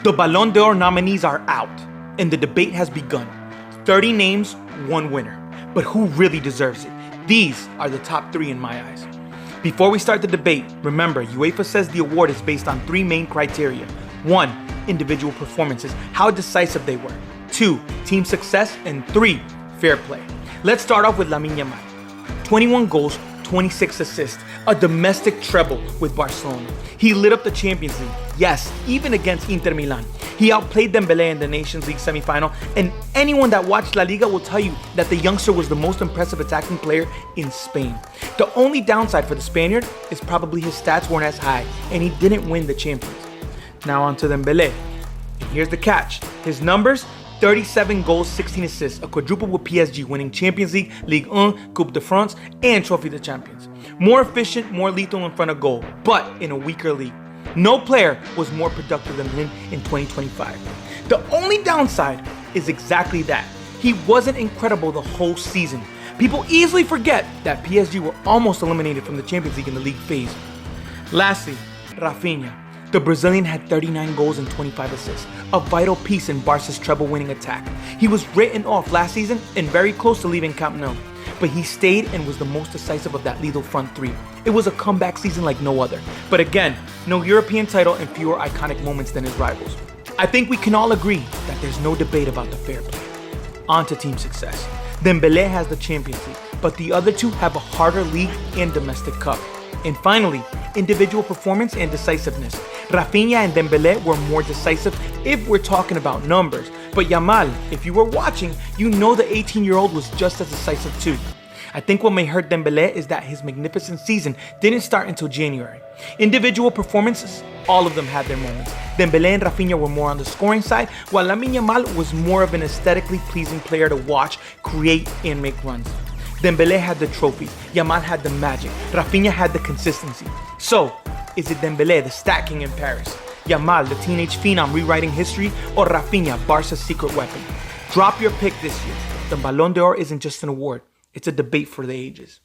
The Ballon d'Or nominees are out, and the debate has begun. 30 names, one winner. But who really deserves it? These are the top 3 in my eyes. Before we start the debate, remember, UEFA says the award is based on 3 main criteria. 1, individual performances, how decisive they were. 2, team success. And 3, fair play. Let's start off with Lamineyamal. 21 goals, 26 assists, a domestic treble with Barcelona. He lit up the Champions League, yes, even against Inter Milan. He outplayed Dembele in the Nations League semifinal, and anyone that watched La Liga will tell you that the youngster was the most impressive attacking player in Spain. The only downside for the Spaniard is probably his stats weren't as high, and he didn't win the Champions. Now on to Dembele. And here's the catch. His numbers: 37 goals, 16 assists, a quadruple with PSG, winning Champions League, Ligue 1, Coupe de France, and Trophy de Champions. More efficient, more lethal in front of goal, but in a weaker league. No player was more productive than him in 2025. The only downside is exactly that. He wasn't incredible the whole season. People easily forget that PSG were almost eliminated from the Champions League in the league phase. Lastly, Raphinha. The Brazilian had 39 goals and 25 assists, a vital piece in Barca's treble-winning attack. He was written off last season and very close to leaving Camp Nou, but he stayed and was the most decisive of that lethal front 3. It was a comeback season like no other. But again, no European title and fewer iconic moments than his rivals. I think we can all agree that there's no debate about the fair play. On to team success. Dembele has the Champions League, but the other 2 have a harder league and domestic cup. And finally, individual performance and decisiveness. Raphinha and Dembele were more decisive if we're talking about numbers. But Yamal, if you were watching, you know the 18-year-old was just as decisive too. I think what may hurt Dembele is that his magnificent season didn't start until January. Individual performances, all of them had their moments. Dembele and Raphinha were more on the scoring side, while Lamineyamal was more of an aesthetically pleasing player to watch, create, and make runs. Dembele had the trophies, Yamal had the magic, Raphinha had the consistency. So, is it Dembele, the stat king in Paris, Yamal, the teenage phenom rewriting history, or Raphinha, Barca's secret weapon? Drop your pick this year. The Ballon d'Or isn't just an award, it's a debate for the ages.